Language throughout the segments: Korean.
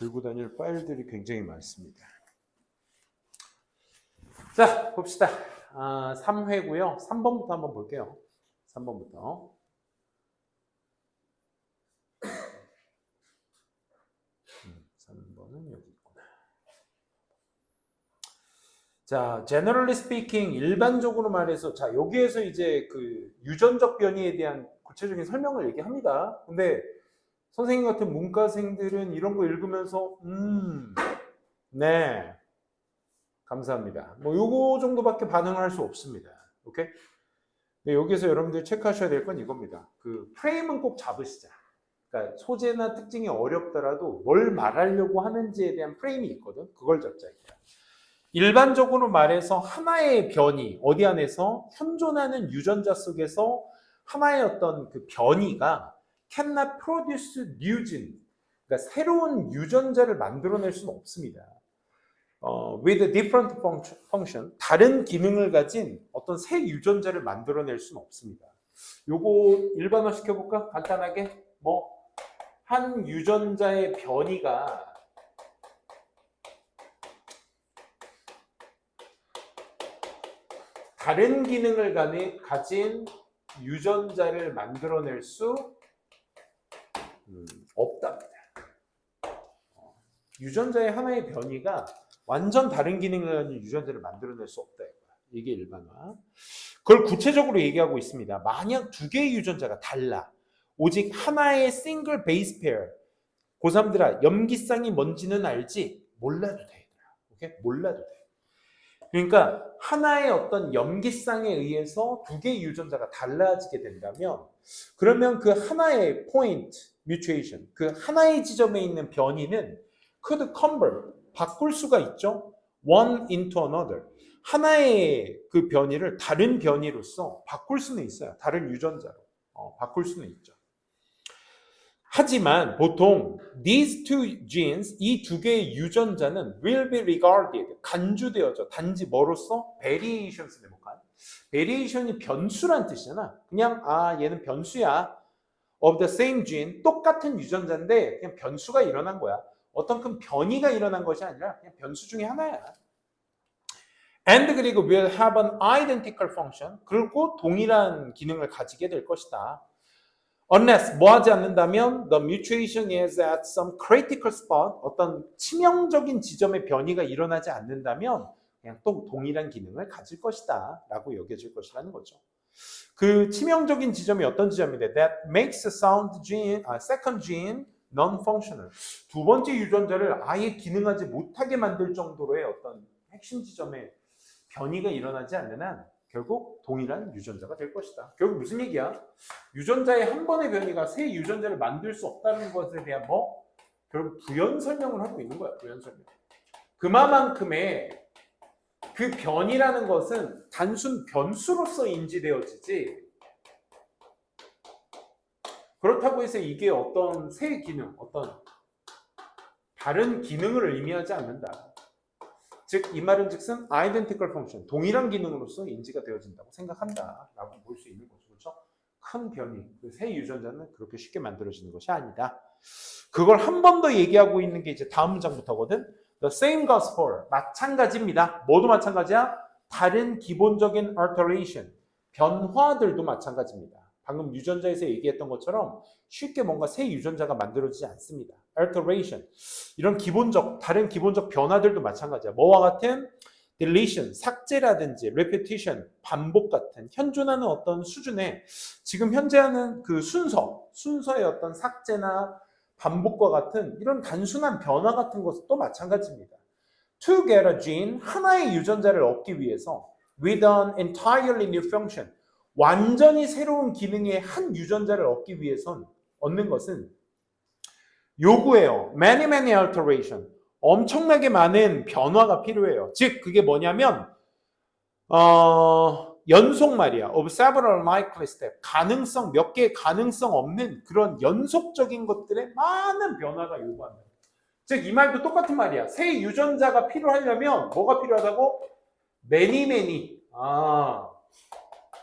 들고 다닐 파일들이 굉장히 많습니다. 자, 봅시다. 3회고요. 3번부터 한번 볼게요. 3번부터. 는 여기 있구나. 자, generally speaking, 일반적으로 말해서, 자, 여기에서 이제 그 유전적 변이에 대한 구체적인 설명을 얘기합니다. 근데 선생님 같은 문과생들은 이런 거 읽으면서, 네, 감사합니다. 뭐 요거 정도밖에 반응을 할 수 없습니다. 오케이? 근데 여기서 여러분들 체크하셔야 될 건 이겁니다. 그 프레임은 꼭 잡으시자. 그러니까 소재나 특징이 어렵더라도 뭘 말하려고 하는지에 대한 프레임이 있거든. 그걸 잡자. 일반적으로 말해서 하나의 변이, 어디 안에서 현존하는 유전자 속에서 하나의 어떤 그 변이가 cannot produce new gene, 그러니까 새로운 유전자를 만들어낼 수는 없습니다. With a different function, 다른 기능을 가진 어떤 새 유전자를 만들어낼 수는 없습니다. 요거 일반화 시켜볼까? 간단하게 한 유전자의 변이가 다른 기능을 가진 유전자를 만들어낼 수 없답니다. 유전자의 하나의 변이가 완전 다른 기능을 가진 유전자를 만들어낼 수 없다. 이게 일반화. 그걸 구체적으로 얘기하고 있습니다. 만약 두 개의 유전자가 달라. 오직 하나의 싱글 베이스 페어. 고3들아, 염기쌍이 뭔지는 알지? 몰라도 돼. 오케이? 몰라도 돼. 그러니까 하나의 어떤 염기쌍에 의해서 두 개의 유전자가 달라지게 된다면 그러면 그 하나의 포인트, 뮤테이션, 그 하나의 지점에 있는 변이는 could convert, 바꿀 수가 있죠. one into another. 하나의 그 변이를 다른 변이로서 바꿀 수는 있어요. 다른 유전자로 바꿀 수는 있죠. 하지만 보통 these two genes, 이 두 개의 유전자는 will be regarded, 간주되어져. 단지 뭐로써? variations를 해볼까요? variation이 변수란 뜻이잖아. 그냥 얘는 변수야. of the same gene, 똑같은 유전자인데 그냥 변수가 일어난 거야. 어떤 큰 변이가 일어난 것이 아니라 그냥 변수 중에 하나야. And 그리고 will have an identical function, 그리고 동일한 기능을 가지게 될 것이다. Unless 뭐 하지 않는다면 the mutation is at some critical spot, 어떤 치명적인 지점의 변이가 일어나지 않는다면 그냥 또 동일한 기능을 가질 것이다 라고 여겨질 것이라는 거죠. 그 치명적인 지점이 어떤 지점인데 that makes a sound gene, second gene non-functional. 두 번째 유전자를 아예 기능하지 못하게 만들 정도로의 어떤 핵심 지점에 변이가 일어나지 않는 한 결국 동일한 유전자가 될 것이다. 결국 무슨 얘기야? 유전자의 한 번의 변이가 새 유전자를 만들 수 없다는 것에 대한 결국 부연 설명을 하고 있는 거야. 부연 설명. 그만큼의 그 변이라는 것은 단순 변수로서 인지되어지지 그렇다고 해서 이게 어떤 새 기능, 어떤 다른 기능을 의미하지 않는다. 즉, 이 말은 즉슨 identical function, 동일한 기능으로서 인지가 되어진다고 생각한다라고 볼 수 있는 거죠. 그렇죠? 큰 변이, 새 유전자는 그렇게 쉽게 만들어지는 것이 아니다. 그걸 한 번 더 얘기하고 있는 게 이제 다음 문장부터거든. The same goes for, 마찬가지입니다. 뭐도 마찬가지야? 다른 기본적인 alteration, 변화들도 마찬가지입니다. 방금 유전자에서 얘기했던 것처럼 쉽게 뭔가 새 유전자가 만들어지지 않습니다. alteration, 이런 다른 기본적 변화들도 마찬가지야. 뭐와 같은? deletion, 삭제라든지 repetition, 반복 같은 현존하는 어떤 수준의 지금 현재 하는 그 순서의 어떤 삭제나 반복과 같은 이런 단순한 변화 같은 것도 마찬가지입니다. To get a gene, 하나의 유전자를 얻기 위해서 with an entirely new function, 완전히 새로운 기능의 한 유전자를 얻기 위해선 얻는 것은 요구해요. many alteration. 엄청나게 많은 변화가 필요해요. 즉 그게 뭐냐면 연속 말이야. of several likely steps. 몇 개의 가능성 없는 그런 연속적인 것들의 많은 변화가 요구한다. 즉 이 말도 똑같은 말이야. 새 유전자가 필요하려면 뭐가 필요하다고? many.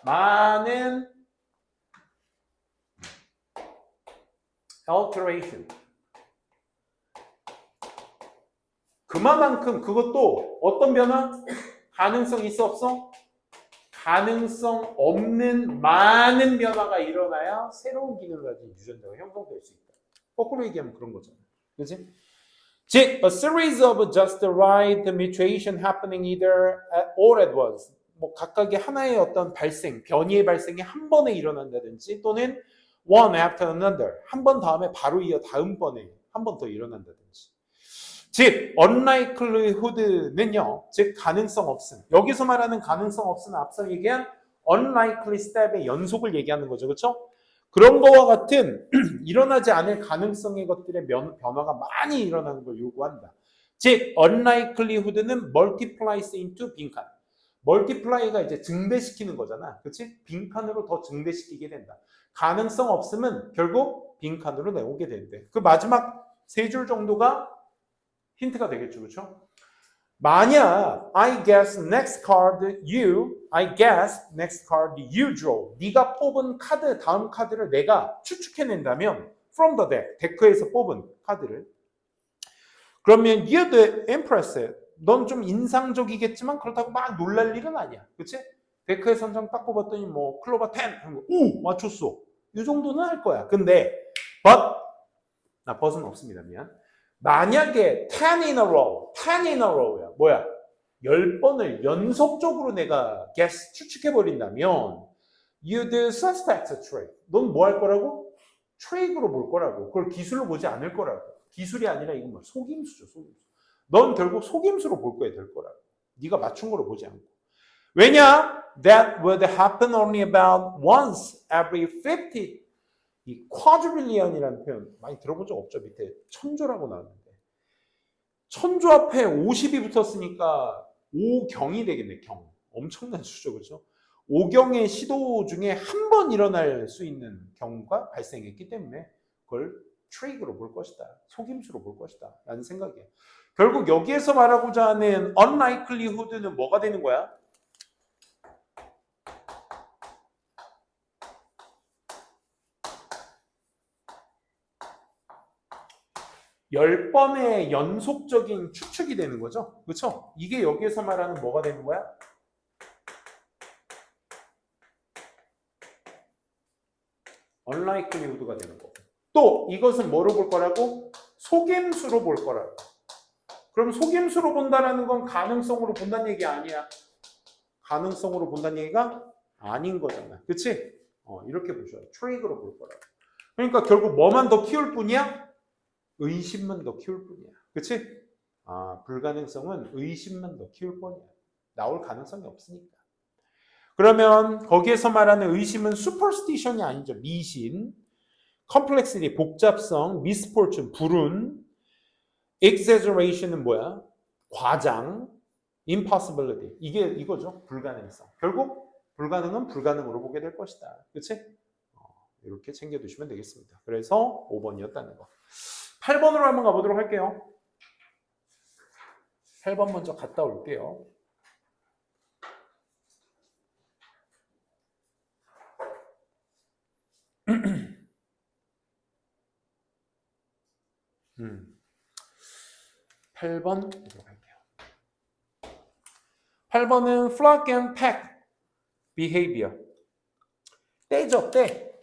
많은 alteration. 그만큼 그것도 어떤 변화? 가능성 있어 없어? 가능성 없는 많은 변화가 일어나야 새로운 기능을 가진 유전자가 형성될 수 있다. 거꾸로 얘기하면 그런 거잖아. 그렇지? 즉, a series of just the right mutation happening either all at once. 뭐 각각의 하나의 어떤 발생, 변이의 발생이 한 번에 일어난다든지 또는 one after another. 한 번 다음에 바로 이어 다음번에 한 번 더 일어난다든지. 즉, unlikelihood는요, 즉 가능성 없음. 여기서 말하는 가능성 없음은 앞서 얘기한 unlikely step의 연속을 얘기하는 거죠, 그렇죠? 그런 거와 같은 일어나지 않을 가능성의 것들의 변화가 많이 일어나는 걸 요구한다. 즉, unlikelihood는 multiplies into 빈칸. multiply가 이제 증대시키는 거잖아, 그렇지? 빈칸으로 더 증대시키게 된다. 가능성 없음은 결국 빈칸으로 내오게 된대. 그 마지막 세 줄 정도가 힌트가 되겠죠, 그렇죠? 만약 I guess next card you draw. 네가 뽑은 카드, 다음 카드를 내가 추측해낸다면 from the deck, 데크에서 뽑은 카드를. 그러면 you're the empress. 넌 좀 인상적이겠지만 그렇다고 막 놀랄 일은 아니야, 그렇지? 데크에 선정 딱 뽑았더니 뭐 클로버 10, 오 맞췄어. 이 정도는 할 거야. 근데 나 but은 없습니다, 미안. 만약에 10 in a row야. 뭐야? 10번을 연속적으로 내가 guess, 추측해버린다면 you'd suspect a trick. 넌 뭐 할 거라고? 트릭으로 볼 거라고. 그걸 기술로 보지 않을 거라고. 기술이 아니라 이건 뭐 속임수죠, 속임수. 넌 결국 속임수로 볼 거야 될 거라고. 네가 맞춘 거로 보지 않고. 왜냐? That would happen only about once every 50. 이 quadrillion이라는 표현 많이 들어본 적 없죠? 밑에 천조라고 나왔는데 천조 앞에 50이 붙었으니까 5경이 되겠네. 경. 엄청난 수죠, 그렇죠? 5경의 시도 중에 한 번 일어날 수 있는 경우가 발생했기 때문에 그걸 트릭으로 볼 것이다. 속임수로 볼 것이다. 라는 생각이에요. 결국 여기에서 말하고자 하는 unlikelihood는 뭐가 되는 거야? 열 번의 연속적인 추측이 되는 거죠. 그렇죠? 이게 여기에서 말하는 뭐가 되는 거야? unlikelihood가 되는 거고. 또 이것은 뭐로 볼 거라고? 속임수로 볼 거라고. 그럼 속임수로 본다는 건 가능성으로 본다는 얘기 아니야. 가능성으로 본다는 얘기가 아닌 거잖아. 그치? 이렇게 보셔요. 트릭으로 볼 거라고. 그러니까 결국 뭐만 더 키울 뿐이야? 의심만 더 키울 뿐이야. 그치? 불가능성은 의심만 더 키울 뿐이야. 나올 가능성이 없으니까. 그러면 거기에서 말하는 의심은 superstition이 아니죠. 미신, complexity, 복잡성, misfortune, 불운, exaggeration은 뭐야? 과장, impossibility. 이거죠. 불가능성. 결국 불가능은 불가능으로 보게 될 것이다. 그치? 이렇게 챙겨두시면 되겠습니다. 그래서 5번이었다는 거. 8번으로 한번 가보도록 할게요. 8번 먼저 갔다 올게요. 음. 8번 보도록 할게요. 8번은 flock and pack behavior. 때죠, 때.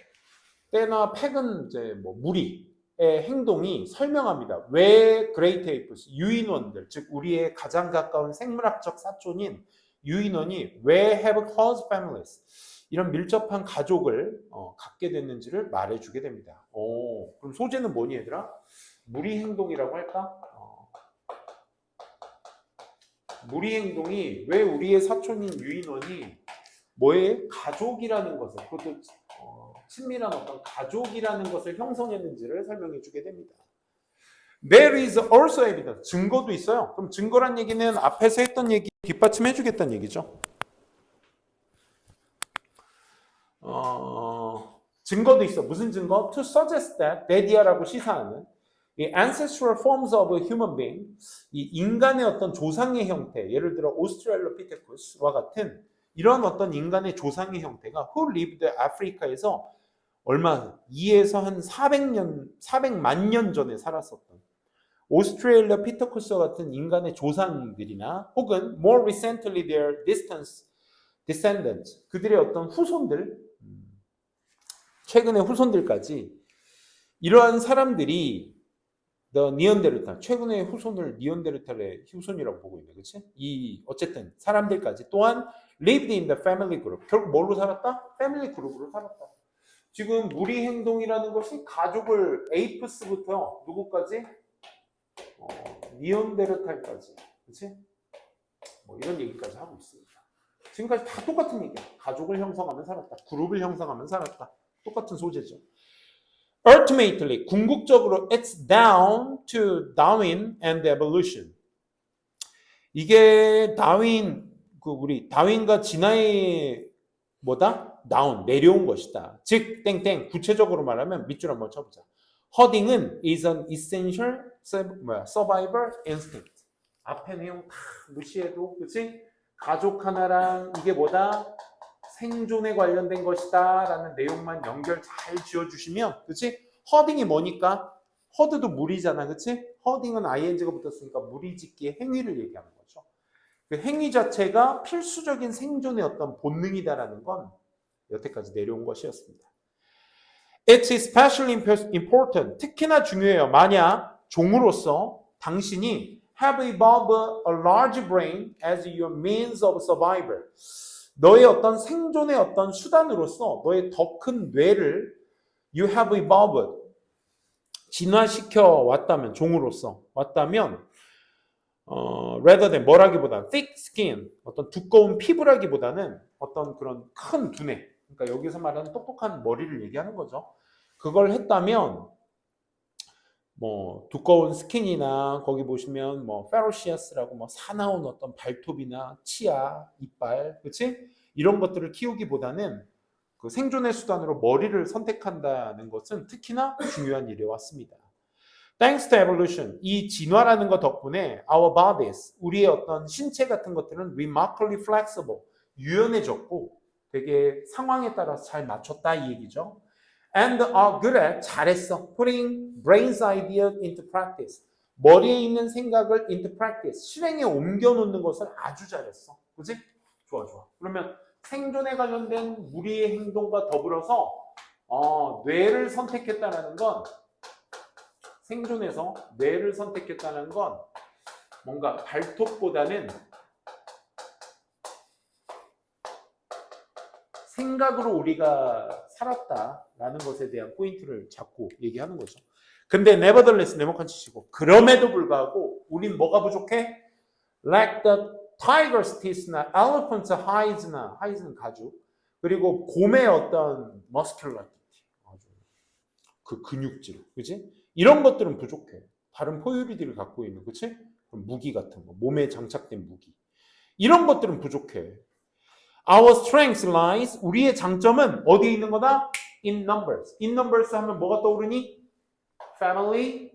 때나 pack은 이제 뭐 무리의 행동이 설명합니다. 왜 great apes, 유인원들, 즉 우리의 가장 가까운 생물학적 사촌인 유인원이 왜 have close families, 이런 밀접한 가족을 갖게 됐는지를 말해주게 됩니다. 그럼 소재는 뭐니 얘들아? 무리 행동이라고 할까? 무리 행동이 왜 우리의 사촌인 유인원이 뭐의 가족이라는 것을, 그것도 친밀한 어떤 가족이라는 것을 형성했는지를 설명해 주게 됩니다. There is also evidence. 증거도 있어요. 그럼 증거란 얘기는 앞에서 했던 얘기 뒷받침해 주겠다는 얘기죠. 증거도 있어. 무슨 증거? To suggest that, 데디아라고 시사하는 이 ancestral forms of human being, 이 인간의 어떤 조상의 형태, 예를 들어 오스트랄로피테쿠스와 같은 이런 어떤 인간의 조상의 형태가 who lived 아프리카에서 얼마 2에서 한 400만 년 전에 살았었던 오스트레일리아 피터쿠스 같은 인간의 조상들이나 혹은 more recently their distant descendants, 그들의 어떤 후손들, 최근의 후손들까지 이러한 사람들이 the 니언데르탈, 최근의 후손을 니언데르탈의 후손이라고 보고 있네, 그렇지? 이 어쨌든 사람들까지 또한 lived in the family group. 결국 뭘로 살았다? 패밀리 그룹으로 살았다. 지금 무리 행동이라는 것이 가족을 에이프스부터 누구까지? 니언데르탈까지, 그렇지? 뭐 이런 얘기까지 하고 있습니다. 지금까지 다 똑같은 얘기야. 가족을 형성하면 살았다. 그룹을 형성하면 살았다. 똑같은 소재죠. Ultimately, 궁극적으로 it's down to Darwin and evolution. 이게 우리 다윈과 진화의 뭐다? down, 내려온 것이다. 즉, 땡땡, 구체적으로 말하면 밑줄 한번 쳐보자. Herding은 is an essential survival instinct. 앞에 내용 다 무시해도, 그치? 가족 하나랑 이게 뭐다? 생존에 관련된 것이다 라는 내용만 연결 잘 지어주시면, 그치? 허딩이 뭐니까? 허드도 무리잖아, 그치? 허딩은 ing가 붙었으니까 무리짓기의 행위를 얘기하는 거죠. 그 행위 자체가 필수적인 생존의 어떤 본능이다라는 건 여태까지 내려온 것이었습니다. It's especially important. 특히나 중요해요. 만약 종으로서 당신이 have evolved a large brain as your means of survival. 너의 어떤 생존의 어떤 수단으로서 너의 더 큰 뇌를 you have evolved 진화시켜 왔다면, 종으로서 왔다면 rather than 뭐라기보다는 thick skin, 어떤 두꺼운 피부라기보다는 어떤 그런 큰 두뇌, 그러니까 여기서 말하는 똑똑한 머리를 얘기하는 거죠. 그걸 했다면 뭐 두꺼운 스킨이나 거기 보시면 뭐 페로시아스라고 뭐 사나운 어떤 발톱이나 치아, 이빨, 그렇지? 이런 것들을 키우기보다는 그 생존의 수단으로 머리를 선택한다는 것은 특히나 중요한 일이 왔습니다. Thanks to evolution, 이 진화라는 것 덕분에 our bodies, 우리의 어떤 신체 같은 것들은 remarkably flexible, 유연해졌고 되게 상황에 따라서 잘 맞췄다 이 얘기죠. And are good at, 잘했어. Putting brain's idea into practice. 머리에 있는 생각을 into practice, 실행에 옮겨놓는 것을 아주 잘했어. 그치? 좋아. 그러면 생존에 관련된 무리의 행동과 더불어서 뇌를 선택했다는 건, 생존에서 뇌를 선택했다는 건 뭔가 발톱보다는 생각으로 우리가 살았다라는 것에 대한 포인트를 잡고 얘기하는 거죠. 근데 nevertheless, 네모칸 치시고, 그럼에도 불구하고 우린 뭐가 부족해? Like the tiger's teeth나 elephant's hides나, hide는 가죽, 그리고 곰의 어떤 muscularity, 그 근육질, 그치? 이런 것들은 부족해. 다른 포유류들을 갖고 있는, 그치? 무기 같은 거, 몸에 장착된 무기, 이런 것들은 부족해. Our strength lies, 우리의 장점은 어디에 있는 거다? In numbers. In numbers 하면 뭐가 떠오르니? Family,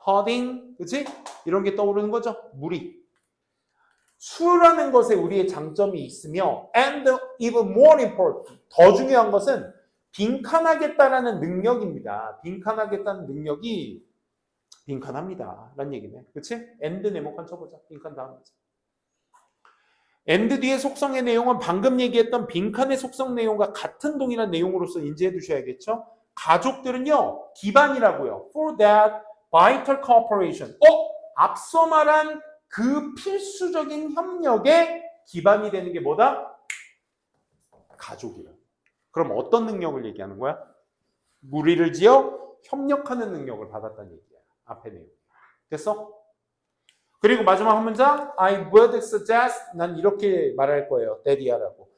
herding, 그치? 이런 게 떠오르는 거죠. 무리. 수라는 것에 우리의 장점이 있으며, and even more important, 더 중요한 것은 빈칸하겠다라는 능력입니다. 빈칸하겠다는 능력이 빈칸합니다 라는 얘기네. 그치? and 네모칸 쳐보자. 빈칸 다음 거지. and 뒤에 속성의 내용은 방금 얘기했던 빈칸의 속성 내용과 같은 동일한 내용으로서 인지해 두셔야겠죠? 가족들은요, 기반이라고요. For that vital cooperation. 앞서 말한 그 필수적인 협력의 기반이 되는 게 뭐다? 가족이라. 그럼 어떤 능력을 얘기하는 거야? 무리를 지어 협력하는 능력을 받았다는 얘기야. 앞에 내용. 됐어? 그리고 마지막 한 문장, I would suggest, 난 이렇게 말할 거예요. 데디아라고.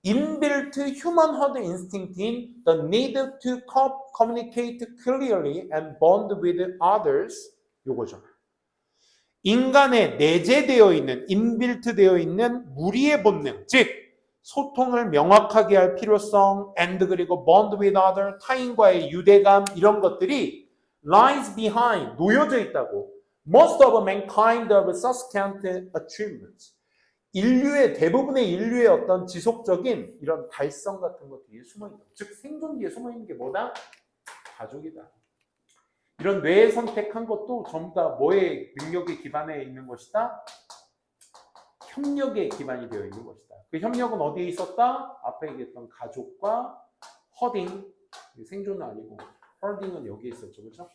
Inbuilt human herd instinct in the need to communicate clearly and bond with others. 요거죠. 인간에 내재되어 있는, 인빌트 되어 있는 무리의 본능, 즉 소통을 명확하게 할 필요성, and 그리고 bond with other, 타인과의 유대감, 이런 것들이 lies behind, 놓여져 있다고. Most of mankind of subsequent achievements. 대부분의 인류의 어떤 지속적인 이런 달성 같은 것 뒤에 숨어있다. 즉 생존 뒤에 숨어있는 게 뭐다? 가족이다. 이런 뇌 선택한 것도 전부 다 뭐의 능력에 기반해 있는 것이다? 협력에 기반이 되어 있는 것이다. 그 협력은 어디에 있었다? 앞에 얘기했던 가족과 허딩, 생존은 아니고 허딩은 여기에 있었죠. 그렇죠?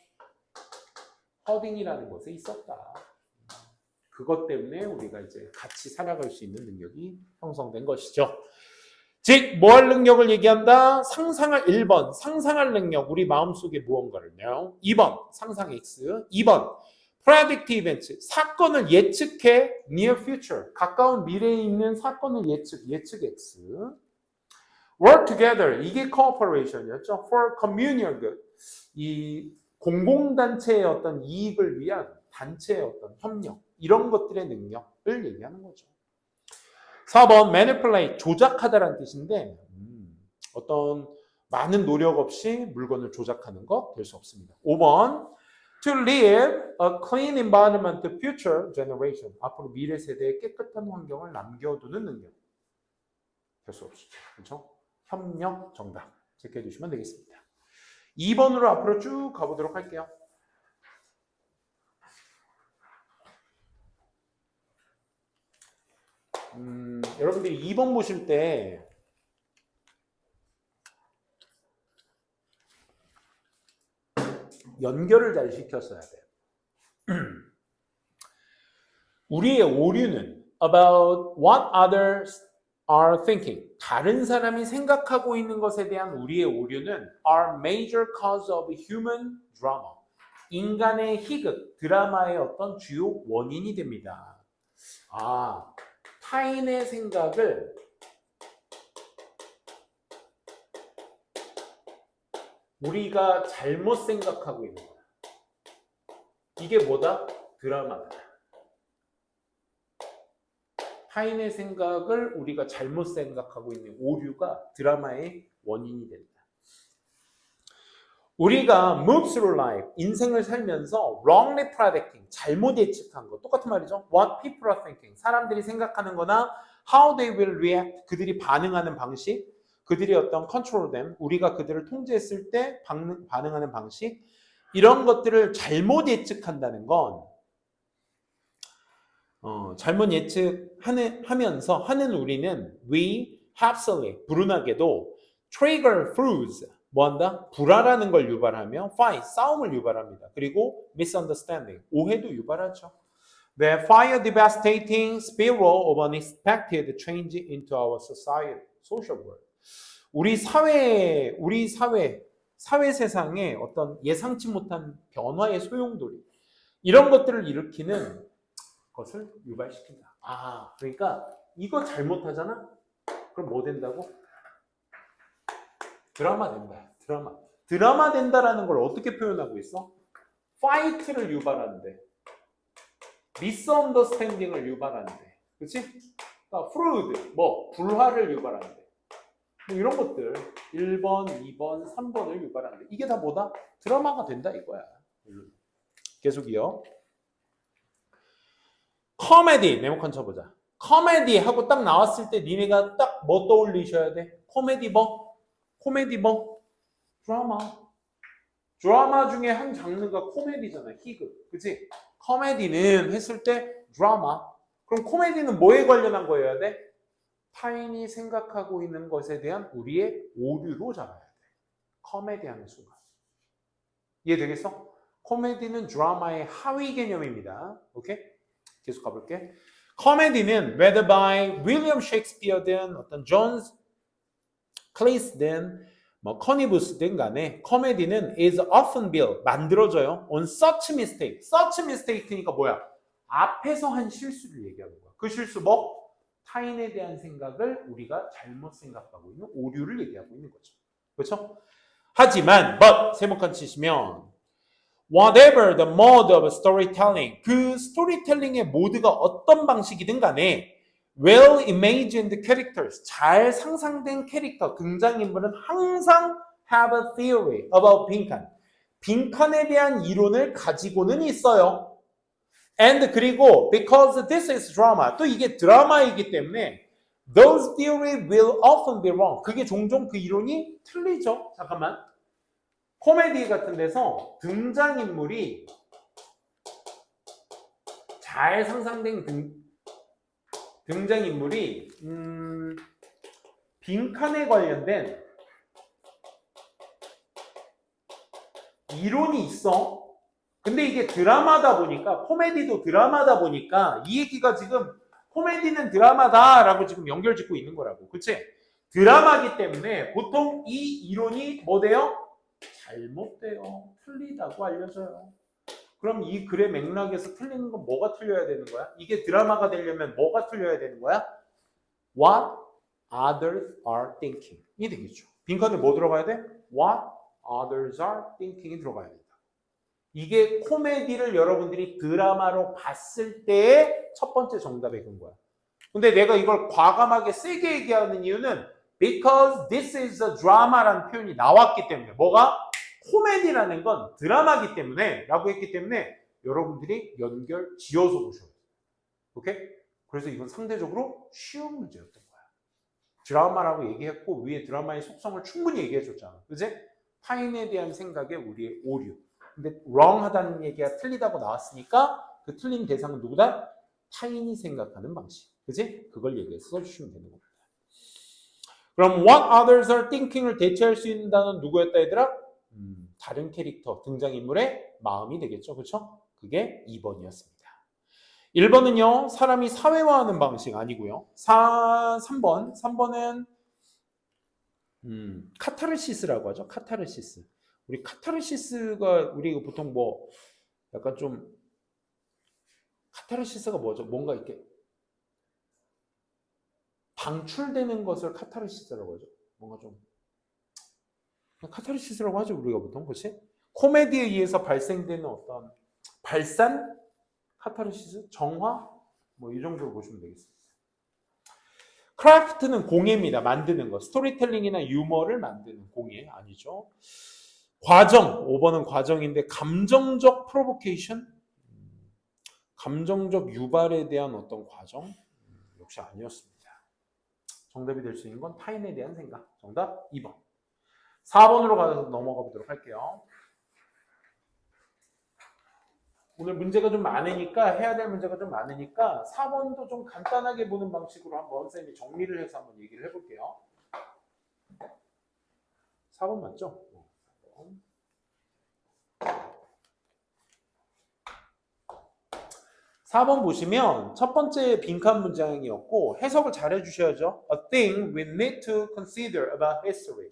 허딩이라는 것에 있었다. 그것 때문에 우리가 이제 같이 살아갈 수 있는 능력이 형성된 것이죠. 즉, 뭐 할 능력을 얘기한다? 상상할 1번, 상상할 능력, 우리 마음속에 무언가를요. 2번, 상상 X. 2번, predict events, 사건을 예측해, near future, 가까운 미래에 있는 사건을 예측 X. work together, 이게 cooperation이었죠. for communal good, 이 공공단체의 어떤 이익을 위한 단체의 어떤 협력, 이런 것들의 능력을 얘기하는 거죠. 4번 manipulate, 조작하다라는 뜻인데 어떤 많은 노력 없이 물건을 조작하는 것 될 수 없습니다. 5번 to leave a clean environment to future generation, 앞으로 미래 세대에 깨끗한 환경을 남겨두는 능력 될 수 없죠. 그렇죠? 협력 정답 체크해 주시면 되겠습니다. 2번으로 앞으로 쭉 가보도록 할게요. 여러분들이 2번 보실 때 연결을 잘 시켰어야 돼요. 우리의 오류는 about what others are thinking, 다른 사람이 생각하고 있는 것에 대한 우리의 오류는 are major cause of human drama, 인간의 희극, 드라마의 어떤 주요 원인이 됩니다. 타인의 생각을 우리가 잘못 생각하고 있는 거야. 이게 뭐다? 드라마다. 타인의 생각을 우리가 잘못 생각하고 있는 오류가 드라마의 원인이 된다. 우리가 move through life, 인생을 살면서 wrongly predicting, 잘못 예측한 거, 똑같은 말이죠. What people are thinking, 사람들이 생각하는 거나 how they will react, 그들이 반응하는 방식, 그들이 어떤 control them, 우리가 그들을 통제했을 때 반응하는 방식, 이런 것들을 잘못 예측한다는 건 잘못 예측하면서 하는 우리는 we absolutely, 불운하게도 trigger foods, 뭐한다? 불화라는 걸 유발하며 fight, 싸움을 유발합니다. 그리고 misunderstanding, 오해도 유발하죠. The fire devastating spiral of unexpected change into our society, social world. 우리 사회 세상에 어떤 예상치 못한 변화의 소용돌이, 이런 것들을 일으키는 것을 유발시킨다. 그러니까 이거 잘못하잖아? 그럼 뭐 된다고? 드라마 된다. 드라마 된다라는 걸 어떻게 표현하고 있어? 파이트를 유발하는데, 미스언더스탠딩을 유발하는데, 그렇지? 프루드, 불화를 유발하는데, 이런 것들 1번, 2번, 3번을 유발하는데, 이게 다 뭐다? 드라마가 된다 이거야. 계속이요. 코미디, 네모칸 쳐보자. 코미디 하고 딱 나왔을 때 니네가 딱 뭐 떠올리셔야 돼? 코미디 드라마. 드라마 중에 한 장르가 코미디잖아. 희극. 그치? 코미디는 했을 때 드라마. 그럼 코미디는 뭐에 관련한 거여야 돼? 타인이 생각하고 있는 것에 대한 우리의 오류로 잡아야 돼. 코미디 하는 순간. 이해되겠어? 코미디는 드라마의 하위 개념입니다. 오케이? 계속 가볼게. 코미디는 whether by William Shakespeare든 어떤 존 클레이스든 커니부스든 간에 코미디는 is often built, 만들어져요. on such mistake. such mistake니까 뭐야? 앞에서 한 실수를 얘기하는 거야. 그 실수 타인에 대한 생각을 우리가 잘못 생각하고 있는 오류를 얘기하고 있는 거죠. 그렇죠? 하지만 but 세모칸 치시면 whatever the mode of storytelling, 그 스토리텔링의 모드가 어떤 방식이든 간에 well-imagined characters, 잘 상상된 캐릭터, 등장인물은 항상 have a theory about 빈칸. 빈칸에 대한 이론을 가지고는 있어요. And 그리고 because this is drama, 또 이게 드라마이기 때문에 those theory will often be wrong. 그게 종종 그 이론이 틀리죠. 잠깐만. 코미디 같은 데서 등장인물이 잘 상상된 등장인물이 빈칸에 관련된 이론이 있어. 근데 이게 드라마다 보니까, 코미디도 드라마다 보니까 이 얘기가 지금 코미디는 드라마다라고 지금 연결 짓고 있는 거라고. 그치? 드라마기 때문에 보통 이 이론이 뭐 돼요? 잘못돼요. 틀리다고 알려져요. 그럼 이 글의 맥락에서 틀리는 건 뭐가 틀려야 되는 거야? 이게 드라마가 되려면 뭐가 틀려야 되는 거야? What others are thinking 이 되겠죠. 빈칸에 뭐 들어가야 돼? What others are thinking이 들어가야 된다. 이게 코미디를 여러분들이 드라마로 봤을 때의 첫 번째 정답이 된 거야. 근데 내가 이걸 과감하게 세게 얘기하는 이유는 because this is a drama라는 표현이 나왔기 때문에, 뭐가? 코미디라는 건 드라마기 때문에 라고 했기 때문에 여러분들이 연결 지어서 보셔야 돼요. 오케이? 그래서 이건 상대적으로 쉬운 문제였던 거야. 드라마라고 얘기했고 위에 드라마의 속성을 충분히 얘기해 줬잖아. 그치? 타인에 대한 생각에 우리의 오류. 근데 wrong 하다는 얘기가 틀리다고 나왔으니까 그 틀린 대상은 누구다? 타인이 생각하는 방식. 그치? 그걸 얘기해서 써주시면 되는 겁니다. 그럼 what others are thinking을 대체할 수 있는 단어는 누구였다 얘들아? 다른 캐릭터, 등장인물의 마음이 되겠죠. 그렇죠? 그게 2번이었습니다. 1번은요. 사람이 사회화하는 방식 아니고요. 3번은 카타르시스라고 하죠. 카타르시스. 우리 카타르시스가 우리 보통 뭐 약간 좀 카타르시스가 뭐죠? 뭔가 이렇게 방출되는 것을 카타르시스라고 하죠. 뭔가 좀 카타르시스라고 하죠. 우리가 보통. 그렇지? 코미디에 의해서 발생되는 어떤 발산? 카타르시스? 정화? 뭐 이 정도로 보시면 되겠습니다. 크래프트는 공예입니다. 만드는 거. 스토리텔링이나 유머를 만드는 공예 아니죠. 과정. 5번은 과정인데 감정적 프로보케이션? 감정적 유발에 대한 어떤 과정? 역시 아니었습니다. 정답이 될 수 있는 건 타인에 대한 생각. 정답 2번. 4번으로 가서 넘어가 보도록 할게요. 오늘 문제가 좀 많으니까, 해야 될 문제가 좀 많으니까 4번도 좀 간단하게 보는 방식으로 한번 선생님이 정리를 해서 한번 얘기를 해볼게요. 4번 맞죠? 4번 보시면 첫 번째 빈칸 문장이었고 해석을 잘 해주셔야죠. A thing we need to consider about history.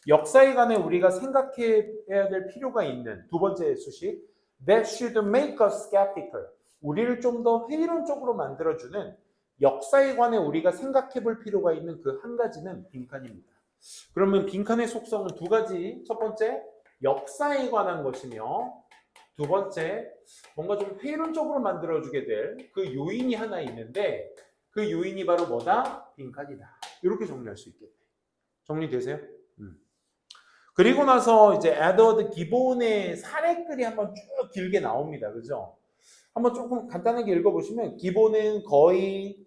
역사에 관해 우리가 생각해야 될 필요가 있는 두 번째 수식. That should make us skeptical. 우리를 좀 더 회의론적으로 만들어주는 역사에 관해 우리가 생각해 볼 필요가 있는 그 한 가지는 빈칸입니다. 그러면 빈칸의 속성은 두 가지. 첫 번째, 역사에 관한 것이며 두 번째, 뭔가 좀 회의론적으로 만들어주게 될 그 요인이 하나 있는데 그 요인이 바로 뭐다? 빈칸이다. 이렇게 정리할 수 있겠네. 정리되세요? 그리고 나서 이제 에드워드 기본의 사례글이 한번 쭉 길게 나옵니다. 그죠? 한번 조금 간단하게 읽어보시면 기본은 거의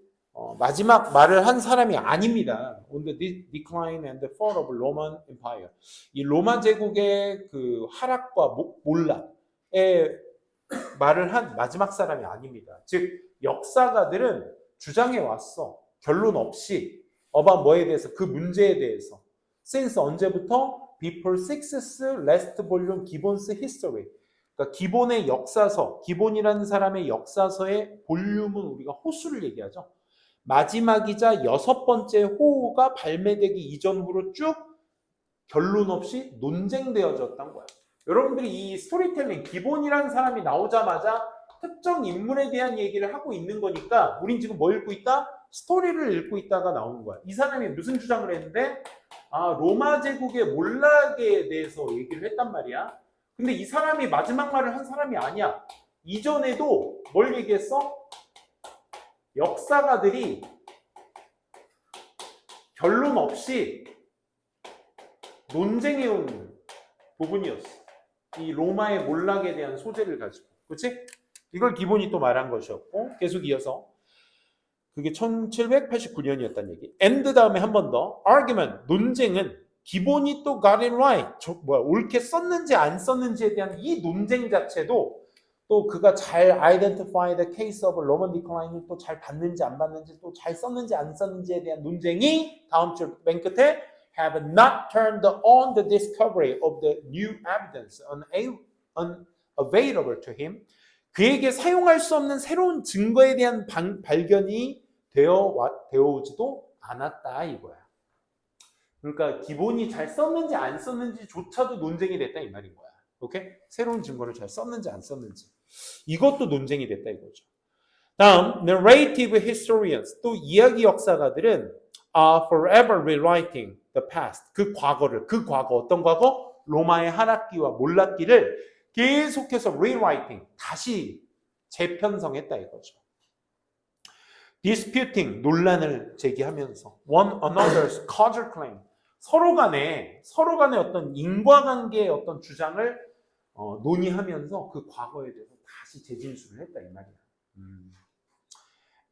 마지막 말을 한 사람이 아닙니다. On the decline and the fall of Roman Empire. 이 로마 제국의 그 하락과 몰락의 말을 한 마지막 사람이 아닙니다. 즉 역사가들은 주장해 왔어. 결론 없이 어바 뭐에 대해서 그 문제에 대해서 since 언제부터 before sixth last volume 기본스 history. 그러니까 기본의 역사서, 기본이라는 사람의 역사서의 볼륨은 우리가 호수를 얘기하죠. 마지막이자 6번째 호가 발매되기 이전으로 쭉 결론 없이 논쟁되어졌던 거야. 여러분들이 이 스토리텔링, 기본이라는 사람이 나오자마자 특정 인물에 대한 얘기를 하고 있는 거니까 우린 지금 뭐 읽고 있다? 스토리를 읽고 있다가 나오는 거야. 이 사람이 무슨 주장을 했는데 로마 제국의 몰락에 대해서 얘기를 했단 말이야. 근데 이 사람이 마지막 말을 한 사람이 아니야. 이전에도 뭘 얘기했어? 역사가들이 결론 없이 논쟁해온 부분이었어. 이 로마의 몰락에 대한 소재를 가지고. 그치? 이걸 기본이 또 말한 것이었고 계속 이어서 그게 1789년이었다는 얘기. and 다음에 한 번 더 argument, 논쟁은 기본이 또 got it right, 옳게 썼는지 안 썼는지에 대한 이 논쟁 자체도 또 그가 잘 identify the case of Roman decline을 또 잘 봤는지 안 봤는지 또 잘 썼는지 안 썼는지에 대한 논쟁이 다음 줄 맨 끝에 have not turned on the discovery of the new evidence unavailable to him. 그에게 사용할 수 없는 새로운 증거에 대한 발견이 되어오지도 않았다 이거야. 그러니까 기본이 잘 썼는지 안 썼는지조차도 논쟁이 됐다 이 말인 거야. 오케이? 새로운 증거를 잘 썼는지 안 썼는지 이것도 논쟁이 됐다 이거죠. 다음 narrative historians, 또 이야기 역사가들은 are forever rewriting the past, 그 과거 어떤 과거? 로마의 하락기와 몰락기를 계속해서 rewriting, 다시 재편성했다 이거죠. disputing, 논란을 제기하면서 one another's causal claim, 서로 간의 어떤 인과관계의 어떤 주장을 논의하면서 그 과거에 대해서 다시 재진술을 했다 이 말이야.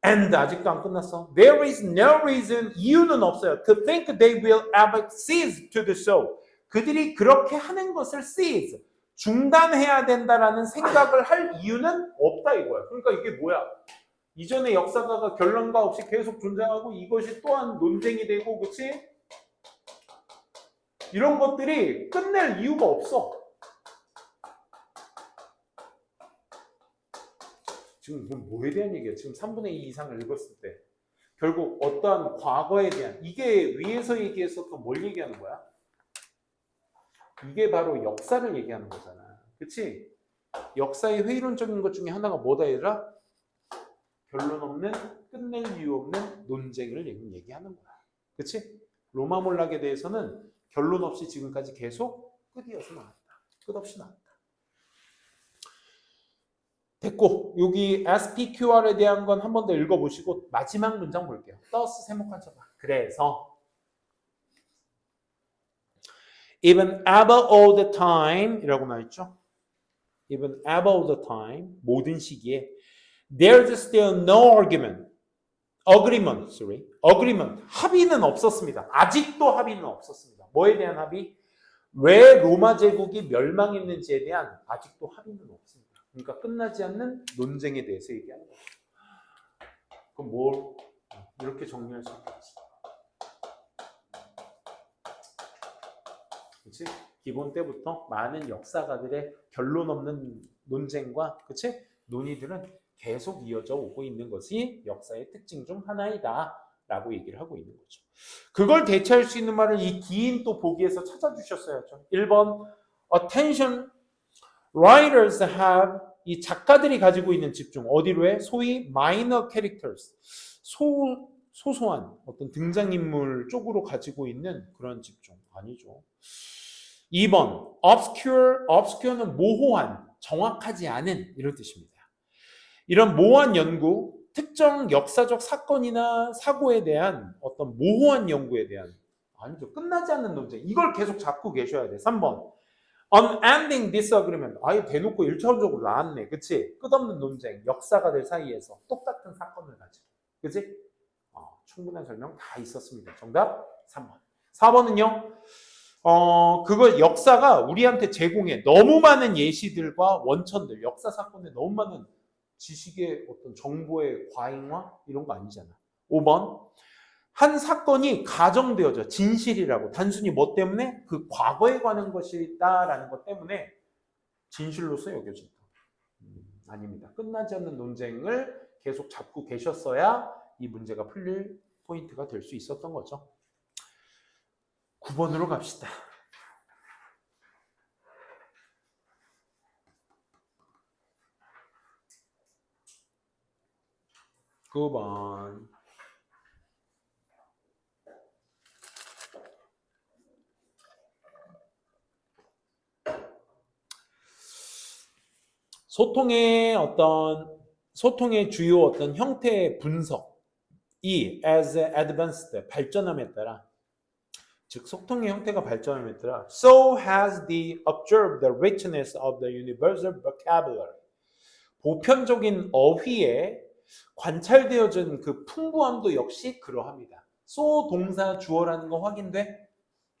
And 아직도 안 끝났어. There is no reason, 이유는 없어요. To think they will ever cease to do so. 그들이 그렇게 하는 것을 cease, 중단해야 된다라는 생각을 할 이유는 없다 이거야. 그러니까 이게 뭐야? 이전의 역사가가 결론과 없이 계속 존재하고 이것이 또한 논쟁이 되고, 그치? 이런 것들이 끝낼 이유가 없어. 지금 뭐에 대한 얘기야? 지금 3분의 2 이상을 읽었을 때 결국 어떠한 과거에 대한, 이게 위에서 얘기했었던 뭘 얘기하는 거야? 이게 바로 역사를 얘기하는 거잖아. 그치? 역사의 회의론적인 것 중에 하나가 뭐다 얘들아? 결론 없는, 끝낼 이유 없는 논쟁을 얘기하는 거야. 그치? 로마 몰락에 대해서는 결론 없이 지금까지 계속 끝이어서 나왔다. 끝없이 나왔다. 됐고, 여기 SPQR에 대한 건 한 번 더 읽어보시고 마지막 문장 볼게요. thus 세목한 쳐봐. 그래서 even ever all the time 이라고 나와있죠. even ever all the time, 모든 시기에 there's still no agreement, 합의는 없었습니다. 아직도 합의는 없었습니다. 뭐에 대한 합의? 왜 로마 제국이 멸망했는지에 대한 아직도 합의는 없습니다. 그러니까 끝나지 않는 논쟁에 대해서 얘기하는 거죠. 그럼 뭘 이렇게 정리할 수 있겠지? 그렇지? 기본 때부터 많은 역사가들의 결론 없는 논쟁과, 그렇지? 논의들은 계속 이어져 오고 있는 것이 역사의 특징 중 하나이다 라고 얘기를 하고 있는 거죠. 그걸 대체할 수 있는 말을 이 긴 또 보기에서 찾아주셨어야죠. 1번 attention, writers have, 이 작가들이 가지고 있는 집중 어디로 해? 소위 minor characters, 소소한 어떤 등장인물 쪽으로 가지고 있는 그런 집중 아니죠. 2번 obscure는 모호한, 정확하지 않은 이런 뜻입니다. 이런 모호한 연구, 특정 역사적 사건이나 사고에 대한 어떤 모호한 연구에 대한, 아니죠, 끝나지 않는 논쟁, 이걸 계속 잡고 계셔야 돼. 3번 unending disagreement, 아예 대놓고 1차원적으로 나왔네. 그치? 끝없는 논쟁, 역사가들 사이에서 똑같은 사건을 가지고, 그치? 충분한 설명 다 있었습니다. 정답 3번. 4번은요 그걸 역사가 우리한테 제공해 너무 많은 예시들과 원천들, 역사 사건에 너무 많은 지식의 어떤 정보의 과잉화 이런 거 아니잖아. 5번 한 사건이 가정되어져 진실이라고, 단순히 뭐 때문에? 그 과거에 관한 것이다라는 것 때문에 진실로서 여겨진다. 아닙니다. 끝나지 않는 논쟁을 계속 잡고 계셨어야 이 문제가 풀릴 포인트가 될 수 있었던 거죠. 9번으로 갑시다. 9번. 소통의 주요 어떤 형태의 분석이 as advanced, 발전함에 따라, 즉 소통의 형태가 발전함에 따라 so has the observed the richness of the universal vocabulary, 보편적인 어휘에 관찰되어진 그 풍부함도 역시 그러합니다. so 동사 주어라는 거 확인돼?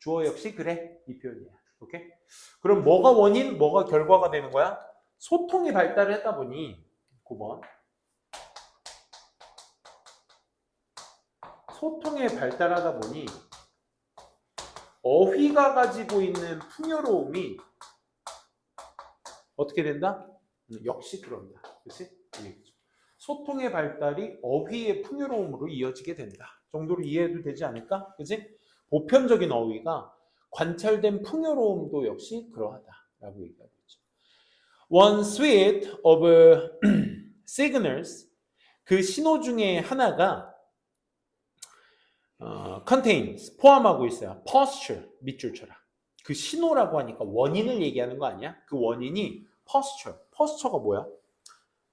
주어 역시 그래. 이 표현이야. 오케이? 그럼 뭐가 원인, 뭐가 결과가 되는 거야? 소통이 발달을 했다 보니 9번 소통에 발달하다 보니 어휘가 가지고 있는 풍요로움이 어떻게 된다? 역시 그런다. 그렇지? 소통의 발달이 어휘의 풍요로움으로 이어지게 된다. 정도로 이해해도 되지 않을까? 그렇지? 보편적인 어휘가 관찰된 풍요로움도 역시 그러하다라고 얘기하고 있죠. One suite of signals, 그 신호 중에 하나가 contains, 포함하고 있어요. posture, 밑줄 쳐라. 그 신호라고 하니까 원인을 얘기하는 거 아니야? 그 원인이 posture. posture가 뭐야?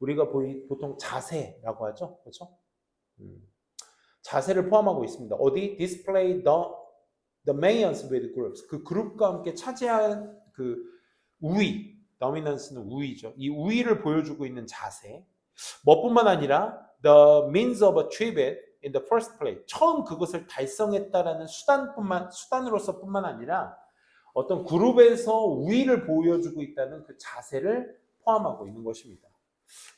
우리가 보통 자세라고 하죠. 그렇죠? 자세를 포함하고 있습니다. 어디? display the dominance with groups. 그 그룹과 함께 차지한 그 우위, dominance는 우위죠. 이 우위를 보여주고 있는 자세. 뭐뿐만 아니라 the means of achievement in the first place. 처음 그것을 달성했다라는 수단으로서뿐만 아니라 어떤 그룹에서 우위를 보여주고 있다는 그 자세를 포함하고 있는 것입니다.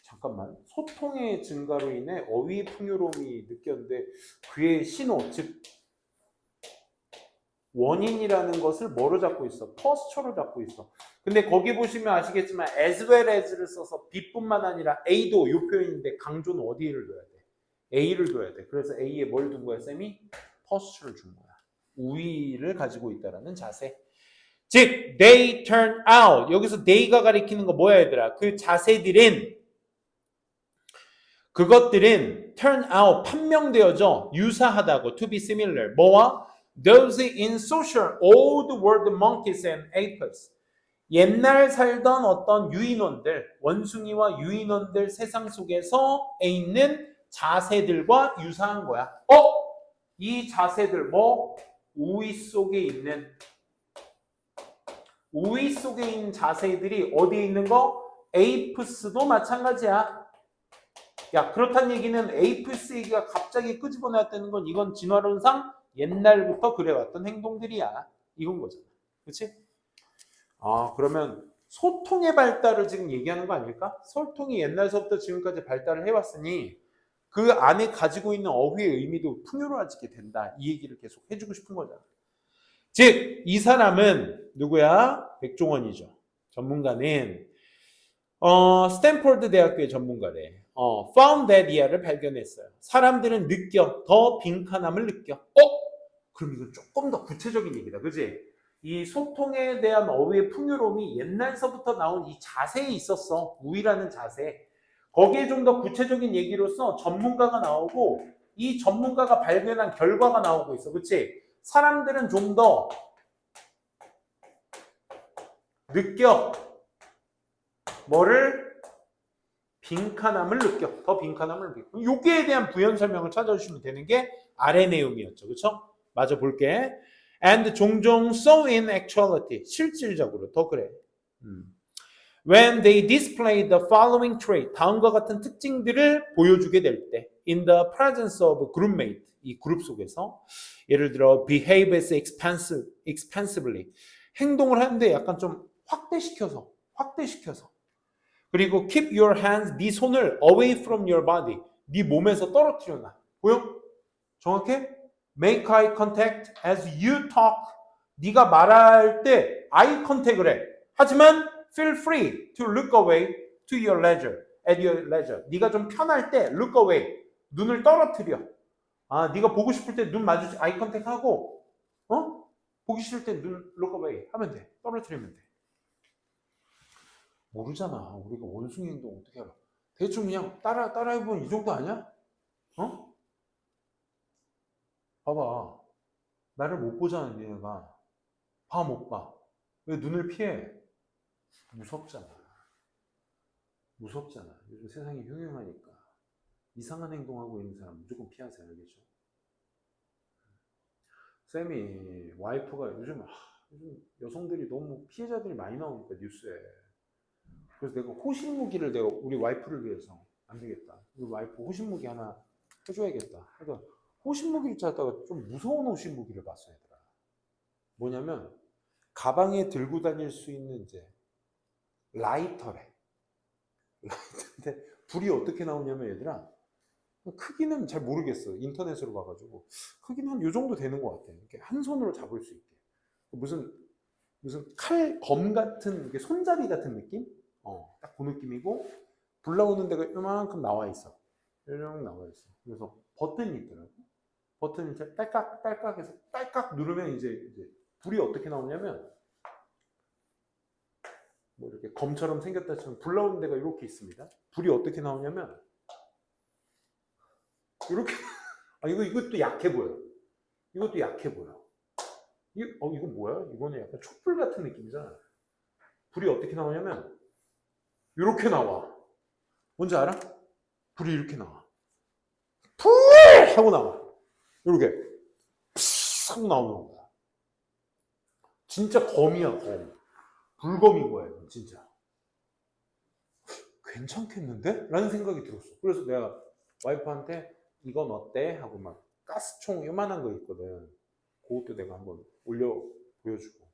잠깐만, 소통의 증가로 인해 어휘 풍요로움이 느꼈는데 그의 신호, 즉 원인이라는 것을 뭐로 잡고 있어? 포스처로 잡고 있어. 근데 거기 보시면 아시겠지만 as well as를 써서 B뿐만 아니라 A도 이 표현인데 강조는 어디를 둬야 돼? A를 둬야 돼. 그래서 A에 뭘 둔 거야, 쌤이? 포스처를 준 거야. 우위를 가지고 있다라는 자세. 즉, they turn out. 여기서 they가 가리키는 거 뭐야, 얘들아? 그 자세들은, 그것들은 turn out, 판명되어져 유사하다고, to be similar. 뭐와? Those in social old world monkeys and apes. 옛날 살던 어떤 유인원들, 원숭이와 유인원들 세상 속에서 있는 자세들과 유사한 거야. 이 자세들 뭐? 우위 속에 있는 자세들이 어디에 있는 거? 에이프스도 마찬가지야. 야, 그렇다는 얘기는 에이프스 얘기가 갑자기 끄집어냈다는 건 이건 진화론상 옛날부터 그래왔던 행동들이야. 이건 거잖아. 그렇지? 그러면 소통의 발달을 지금 얘기하는 거 아닐까? 소통이 옛날서부터 지금까지 발달을 해왔으니 그 안에 가지고 있는 어휘의 의미도 풍요로워지게 된다. 이 얘기를 계속 해주고 싶은 거잖아. 즉, 이 사람은 누구야? 백종원이죠. 전문가는 스탠포드 대학교의 전문가래. found that idea를 발견했어요. 사람들은 더 빈칸함을 느껴. 그럼 이건 조금 더 구체적인 얘기다. 그지? 이 소통에 대한 어휘의 풍요로움이 옛날서부터 나온 이 자세에 있었어. 우위라는 자세. 거기에 좀 더 구체적인 얘기로서 전문가가 나오고 이 전문가가 발견한 결과가 나오고 있어. 그치? 사람들은 좀 더 느껴. 뭐를? 빈칸함을 느껴. 더 빈칸함을 느껴. 여기에 대한 부연 설명을 찾아주시면 되는 게 아래 내용이었죠. 그쵸? 마저 볼게. And 종종 so in actuality. 실질적으로 더 그래. When they display the following trait. 다음과 같은 특징들을 보여주게 될 때. In the presence of groupmate. 이 그룹 속에서. 예를 들어 behave as expansively. 행동을 하는데 약간 좀 확대시켜서. 그리고 keep your hands, 네 손을 away from your body. 네 몸에서 떨어뜨려 놔. 보여? 정확해? Make eye contact as you talk. 네가 말할 때 eye contact을 해. 하지만 feel free to look away to your leisure. At your leisure. 네가 좀 편할 때 look away. 눈을 떨어뜨려. 네가 보고 싶을 때 눈 마주치 eye contact 하고 보기 싫을 때 눈 look away 하면 돼. 떨어뜨리면 돼. 모르잖아. 우리가 원숭이 행동 어떻게 알아? 대충 그냥 따라해보면 이 정도 아니야? 봐봐. 나를 못 보잖아, 얘가. 못 봐. 왜 눈을 피해? 무섭잖아. 요즘 세상이 흉흉하니까. 이상한 행동하고 있는 사람 무조건 피하세요, 알겠죠? 쌤이 와이프가 요즘 여성들이 너무 피해자들이 많이 나오니까 뉴스에. 그래서 내가 호신무기를 우리 와이프를 위해서 안 되겠다. 우리 와이프 호신무기 하나 해줘야겠다. 그래서 호신무기를 찾다가 좀 무서운 호신무기를 봤어, 얘들아. 뭐냐면 가방에 들고 다닐 수 있는 이제 라이터래. 라이터인데 불이 어떻게 나오냐면 얘들아, 크기는 잘 모르겠어. 인터넷으로 봐가지고 크기는 한 요 정도 되는 것 같아. 이렇게 한 손으로 잡을 수 있게. 무슨 검 같은 이게 손잡이 같은 느낌? 딱 그 느낌이고 불 나오는 데가 요만큼 나와 있어. 요렇게 나와 있어. 그래서 버튼이 있더라고. 버튼이 이제 딸깍 딸깍해서 딸깍 누르면 이제 불이 어떻게 나오냐면 뭐 이렇게 검처럼 생겼다처럼 불 나오는 데가 이렇게 있습니다. 불이 어떻게 나오냐면 이렇게 이것도 약해 보여. 이것도 약해 보여. 이거 뭐야? 이거는 약간 촛불 같은 느낌이잖아. 불이 어떻게 나오냐면 이렇게 나와. 뭔지 알아? 불이 이렇게 나와. 푸 하고 나와. 이렇게 푸 하고 나오는 거야. 진짜 검이야, 검. 불검인 거야, 진짜. 괜찮겠는데? 라는 생각이 들었어. 그래서 내가 와이프한테 이건 어때? 하고 막 가스총 요만한 거 있거든. 그것도 내가 한번 올려 보여주고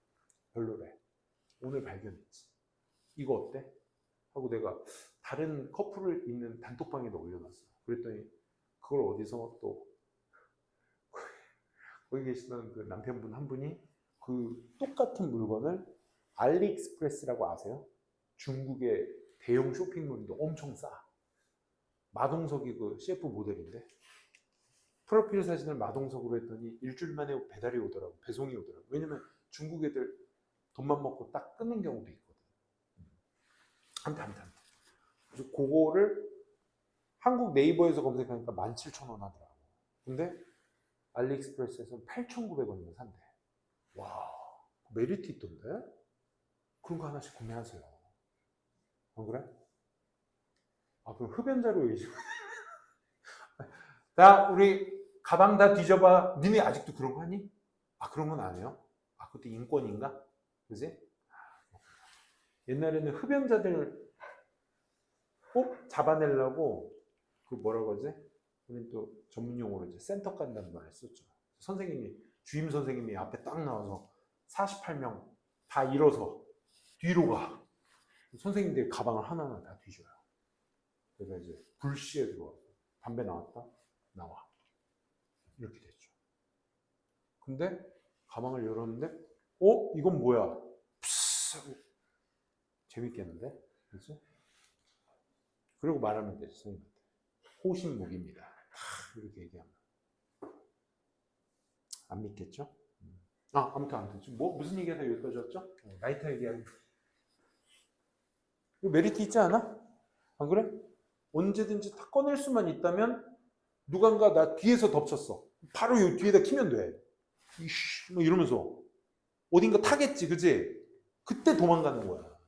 별로래. 오늘 발견했지. 이거 어때? 하고 내가 다른 커플을 있는 단톡방에다 올려놨어. 그랬더니 그걸 어디서 또 거기 계시던 그 남편분 한 분이 그 똑같은 물건을 알리익스프레스라고 아세요? 중국의 대형 쇼핑몰인데 엄청 싸. 마동석이 그 CF 모델인데 프로필 사진을 마동석으로 했더니 일주일 만에 배달이 오더라고. 배송이 오더라고. 왜냐면 중국 애들 돈만 먹고 딱 끊는 경우도 있거든. 아무튼 그래서 그거를 한국 네이버에서 검색하니까 17,000원 하더라고. 근데 알리익스프레스에서는 8,900원이면 산대. 와, 메리트 있던데? 그런 거 하나씩 구매하세요. 안 그래? 그럼 흡연자로 얘기 좀. 자, 우리 가방 다 뒤져봐. 니네 아직도 그런 거 하니? 그런 건 안 해요? 그것도 인권인가? 그지? 옛날에는 흡연자들 꼭 잡아내려고 그 뭐라 그러지? 우리 또 전문 용어로 이제 센터 간다는 말을 썼죠. 선생님이 주임 선생님이 앞에 딱 나와서 48명 다 일어서 뒤로 가. 선생님들이 가방을 하나하나 다 뒤져요. 그래서 이제 불시에 들어와서 담배 나왔다? 나와. 이렇게 됐죠. 근데 가방을 열었는데 이건 뭐야? 푸스 재밌겠는데? 그렇지? 그리고 말하면 되지, 선생님한테. 호신무기입니다. 이렇게 얘기하면. 안 믿겠죠? 아무튼. 무슨 얘기하다 여기까지 왔죠? 라이터 얘기하는 거. 이거 메리트 있지 않아? 안 그래? 언제든지 다 꺼낼 수만 있다면 누군가 나 뒤에서 덮쳤어. 바로 이 뒤에다 키면 돼. 뭐 이러면서 어딘가 타겠지, 그지? 그때 도망가는 거야.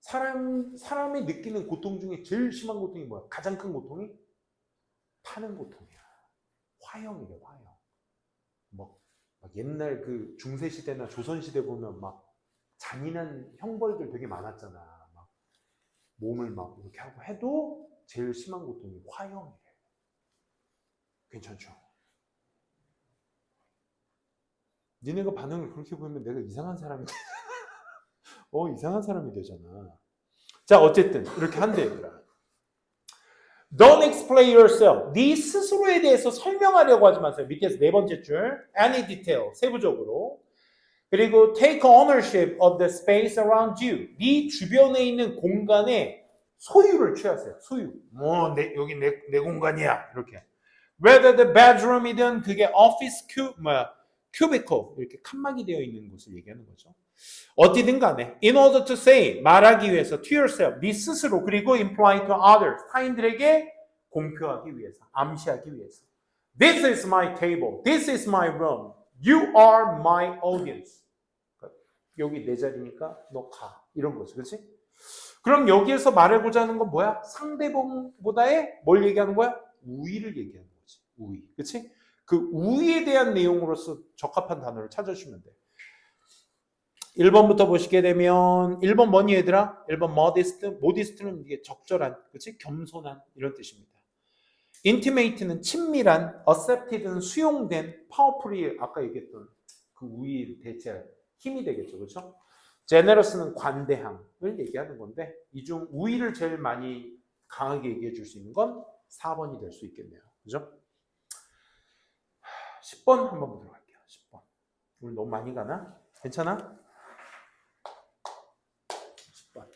사람이 느끼는 고통 중에 제일 심한 고통이 뭐야? 가장 큰 고통이? 타는 고통이야. 화형이래, 화형. 막 옛날 그 중세시대나 조선시대 보면 막 잔인한 형벌들 되게 많았잖아. 막 몸을 막 이렇게 하고 해도 제일 심한 고통이 화형이래. 괜찮죠? 니네가 반응을 그렇게 보면 내가 이상한 사람이 되잖아. 이상한 사람이 되잖아. 자, 어쨌든 이렇게 한대, 얘들아. Don't explain yourself. 네 스스로에 대해서 설명하려고 하지 마세요. 밑에서 네 번째 줄. Any detail. 세부적으로. 그리고 take ownership of the space around you. 네 주변에 있는 공간의 소유를 취하세요. 소유. 여기 내 공간이야. 이렇게. Whether the bedroom이든 그게 office cubicle 이렇게 칸막이 되어 있는 곳을 얘기하는 거죠. 어디든 간에 in order to say 말하기 위해서 to yourself 네 스스로 그리고 imply to others 타인들에게 공표하기 위해서 암시하기 위해서 This is my table. This is my room. You are my audience. 여기 내 자리니까 너 가. 이런 거죠. 그렇지? 그럼 여기에서 말하고자 하는 건 뭐야? 상대방보다의 뭘 얘기하는 거야? 우위를 얘기하는 거지. 우위. 그렇지? 그 우위에 대한 내용으로서 적합한 단어를 찾아주시면 돼. 1번부터 보시게 되면 1번 뭐니 얘들아? 1번 modest는 이게 적절한, 그렇지? 겸손한 이런 뜻입니다. intimate는 친밀한, accepted는 수용된, powerfully 아까 얘기했던 그 우위를 대체할 힘이 되겠죠. 그렇죠? generous는 관대함을 얘기하는 건데 이 중 우위를 제일 많이 강하게 얘기해 줄 수 있는 건 4번이 될 수 있겠네요. 그죠? 10번 한번 보도록 할게요. 10번. 우리 너무 많이 가나? 괜찮아? 10번.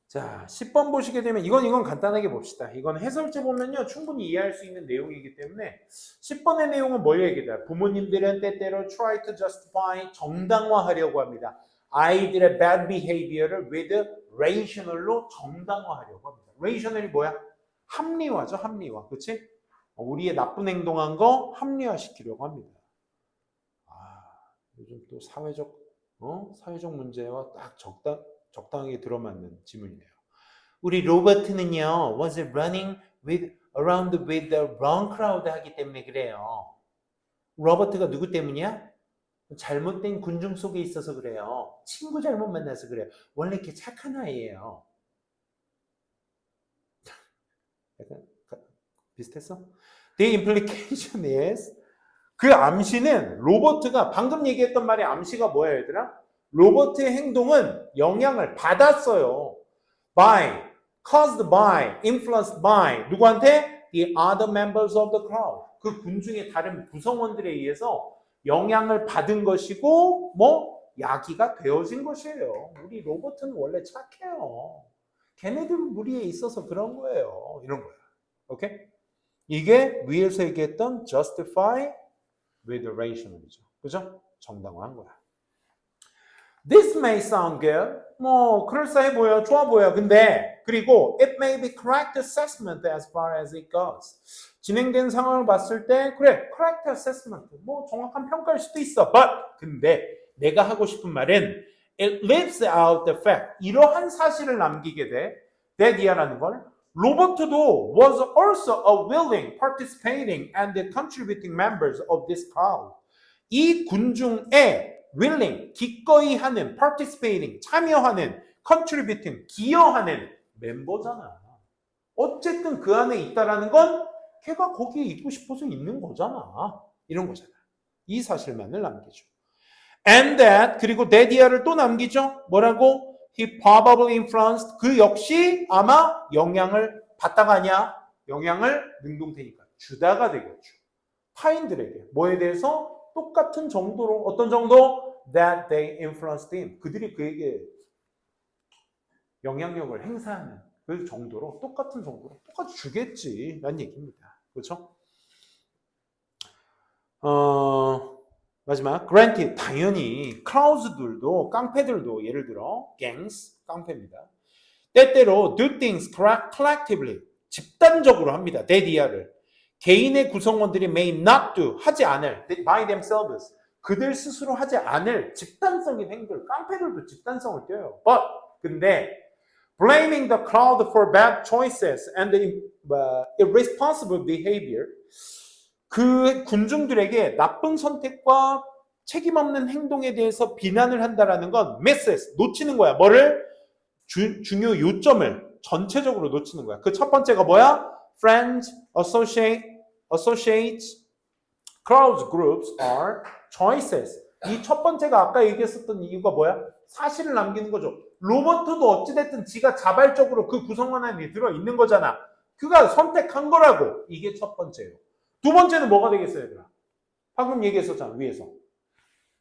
자, 10번 보시게 되면 이건 간단하게 봅시다. 이건 해설지 보면요. 충분히 이해할 수 있는 내용이기 때문에 10번의 내용은 뭘 얘기다? 부모님들은 때때로 try to justify 정당화하려고 합니다. 아이들의 bad behavior를 with rational로 정당화하려고 합니다. rational이 뭐야? 합리화죠. 합리화. 그렇지? 우리의 나쁜 행동한 거 합리화시키려고 합니다. 요즘 또 사회적 문제와 딱 적당하게 들어맞는 지문이네요. 우리 로버트는요, was running around with the wrong crowd 하기 때문에 그래요. 로버트가 누구 때문이야? 잘못된 군중 속에 있어서 그래요. 친구 잘못 만나서 그래요. 원래 이렇게 착한 아이예요. 약간 비슷했어? The implication is 그 암시는 로버트가 방금 얘기했던 말의 암시가 뭐야 얘들아? 로버트의 행동은 영향을 받았어요. caused by, influenced by 누구한테? The other members of the crowd. 그 군중의 다른 구성원들에 의해서 영향을 받은 것이고 야기가 되어진 것이에요. 우리 로버트는 원래 착해요. 걔네들 무리에 있어서 그런 거예요. 이런 거야. 오케이? 이게 위에서 얘기했던 justify with rational이죠. 그죠? 정당화한 거야. This may sound good. 그럴싸해 보여, 좋아 보여. 근데 그리고 it may be correct assessment as far as it goes. 진행된 상황을 봤을 때 그래, correct assessment. 정확한 평가일 수도 있어. 근데 내가 하고 싶은 말은 it leaves out the fact. 이러한 사실을 남기게 돼. that이라는 걸 로버트도 was also a willing, participating and contributing members of this crowd. 이 군중에 willing, 기꺼이 하는, participating, 참여하는, contributing, 기여하는 멤버잖아. 어쨌든 그 안에 있다라는 건 걔가 거기에 있고 싶어서 있는 거잖아. 이런 거잖아. 이 사실만을 남기죠. And that, 그리고 that이야를 또 남기죠. 뭐라고? He probably influenced, 그 역시 아마 영향을 받다가 아니야. 영향을 능동태니까 주다가 되겠죠. 타인들에게 뭐에 대해서 똑같은 정도로 어떤 정도? That they influenced him. 그들이 그에게 영향력을 행사하는 그 정도로 똑같은 정도로 똑같이 주겠지 라는 얘기입니다. 그렇죠? 마지막 granted 당연히 crowds들도 깡패들도 예를 들어 gangs 깡패입니다. 때때로 do things collectively 집단적으로 합니다. that이야를 개인의 구성원들이 may not do 하지 않을 by themselves 그들 스스로 하지 않을 집단적인 행동 깡패들도 집단성을 띄어요. 근데 blaming the crowd for bad choices and irresponsible behavior 그 군중들에게 나쁜 선택과 책임 없는 행동에 대해서 비난을 한다라는 건 misses 놓치는 거야. 뭐를? 중요 요점을 전체적으로 놓치는 거야. 그 첫 번째가 뭐야? Friends, associates, crowds, groups are choices. 이 첫 번째가 아까 얘기했었던 이유가 뭐야? 사실을 남기는 거죠. 로버트도 어찌됐든 지가 자발적으로 그 구성원 안에 들어있는 거잖아. 그가 선택한 거라고. 이게 첫 번째예요. 두 번째는 뭐가 되겠어요, 얘들아? 방금 얘기했었잖아, 위에서.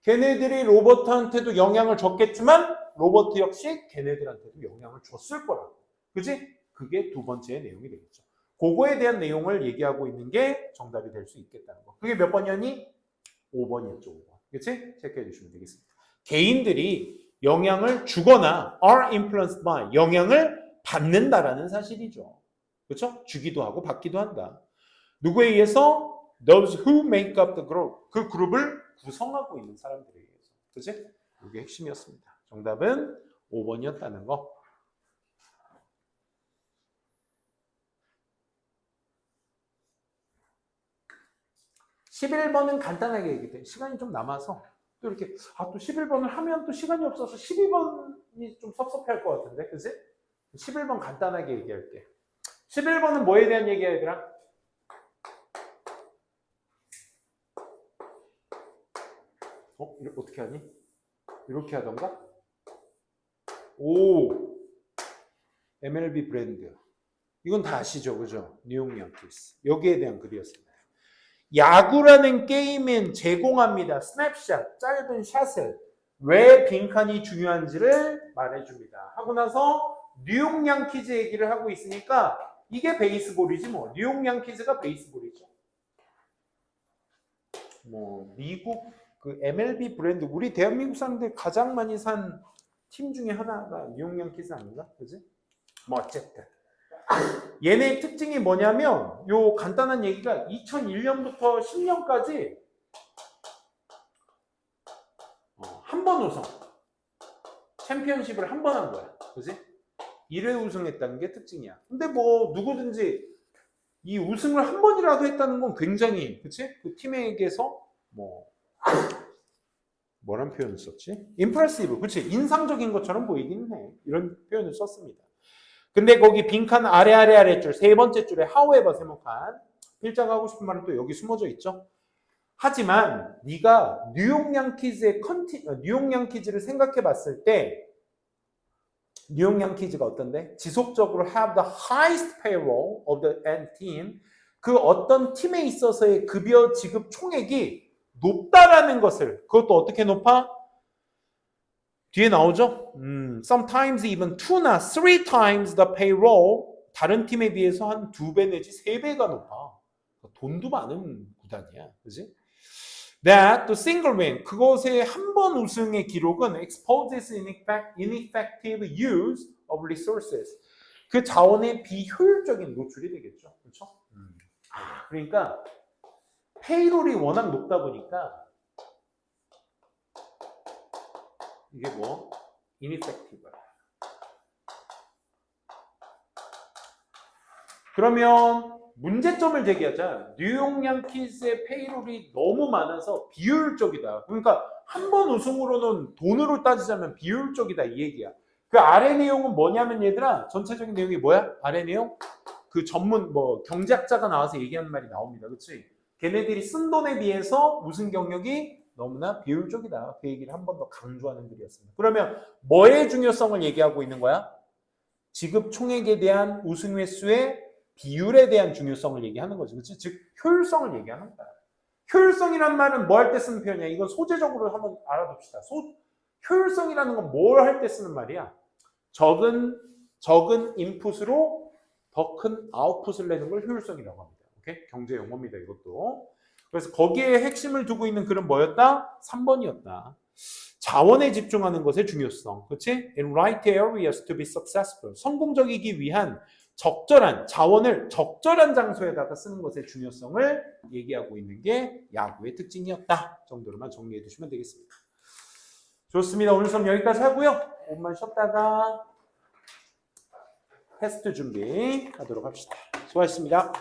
걔네들이 로버트한테도 영향을 줬겠지만 로버트 역시 걔네들한테도 영향을 줬을 거라고. 그지? 그게 두 번째의 내용이 되겠죠. 그거에 대한 내용을 얘기하고 있는 게 정답이 될 수 있겠다는 거. 그게 몇 번이었니? 5번이었죠, 5번. 그치? 체크해 주시면 되겠습니다. 개인들이 영향을 주거나 are influenced by 영향을 받는다라는 사실이죠. 그렇죠? 주기도 하고 받기도 한다. 누구에 의해서? Those who make up the group. 그 그룹을 구성하고 있는 사람들에 의해서. 그치? 이게 핵심이었습니다. 정답은 5번이었다는 거. (11번은) 간단하게 얘기돼. 시간이 좀 남아서 또 이렇게 또 11번을 하면 또 시간이 없어서 12번이 좀 섭섭해할 것 같은데, 그치? 11번 간단하게 얘기할게. 11번은 뭐에 대한 얘기야, 얘들아? 어떻게 하니? 이렇게 하던가? 오, MLB 브랜드. 이건 다 아시죠, 그죠? 뉴욕 양키스. 여기에 대한 글이었습니다. 야구라는 게임은 제공합니다. 스냅샷, 짧은 샷을. 왜 빈칸이 중요한지를 말해줍니다. 하고 나서 뉴욕 양키즈 얘기를 하고 있으니까 이게 베이스볼이지 뭐. 뉴욕 양키즈가 베이스볼이죠. 뭐 미국 그 MLB 브랜드, 우리 대한민국 사람들 가장 많이 산 팀 중에 하나가 뉴욕 양키즈 아닌가? 그지? 뭐 어쨌든 얘네의 특징이 뭐냐면 요 간단한 얘기가 2001년부터 10년까지 한 번 우승, 챔피언십을 한 번 한 거야. 그지? 1회 우승했다는 게 특징이야. 근데 뭐 누구든지 이 우승을 한 번이라도 했다는 건 굉장히, 그치? 그 팀에게서 뭐란 표현을 썼지? impressive, 그치? 인상적인 것처럼 보이긴 해. 이런 표현을 썼습니다. 근데 거기 빈칸 아래줄 세 번째 줄에 however 세모칸, 필자가 하고 싶은 말은 또 여기 숨어져 있죠. 하지만 네가 뉴욕 양키즈를 생각해 봤을 때 뉴욕 양키즈가 어떤데? 지속적으로 have the highest payroll of the team, 그 어떤 팀에 있어서의 급여 지급 총액이 높다라는 것을, 그것도 어떻게 높아? 뒤에 나오죠? Sometimes even 2나 3 times the payroll, 다른 팀에 비해서 한 2배 내지 3배가 높아. 돈도 많은 구단이야. 그지? That the single win, 그것의 한 번 우승의 기록은 exposes ineffective use of resources, 그 자원의 비효율적인 노출이 되겠죠. 그렇죠? 그러니까 페이롤이 워낙 높다 보니까 이게 뭐 ineffective. 그러면 문제점을 제기하자. 뉴욕 양키즈의 페이롤이 너무 많아서 비효율적이다. 그러니까 한 번 우승으로는 돈으로 따지자면 비효율적이다 이 얘기야. 그 아래 내용은 뭐냐면 얘들아, 전체적인 내용이 뭐야? 아래 내용? 그 전문 경제학자가 나와서 얘기하는 말이 나옵니다. 그렇지? 걔네들이 쓴 돈에 비해서 우승 경력이 너무나 비효율적이다. 그 얘기를 한 번 더 강조하는 글이었습니다. 그러면 뭐의 중요성을 얘기하고 있는 거야? 지급 총액에 대한 우승 횟수의 비율에 대한 중요성을 얘기하는 거죠. 그렇지? 즉 효율성을 얘기하는 거야. 효율성이란 말은 뭐 할 때 쓰는 표현이야? 이건 소재적으로 한번 알아둡시다. 효율성이라는 건 뭘 할 때 쓰는 말이야? 적은 인풋으로 더 큰 아웃풋을 내는 걸 효율성이라고 합니다. 오케이? 경제 용어입니다, 이것도. 그래서 거기에 핵심을 두고 있는 글은 뭐였다? 3번이었다. 자원에 집중하는 것의 중요성. 그렇지? In right areas to be successful. 성공적이기 위한 자원을 적절한 장소에다가 쓰는 것의 중요성을 얘기하고 있는 게 야구의 특징이었다 정도로만 정리해 두시면 되겠습니다. 좋습니다. 오늘 수업 여기까지 하고요. 5분만 쉬었다가 테스트 준비하도록 합시다. 수고하셨습니다.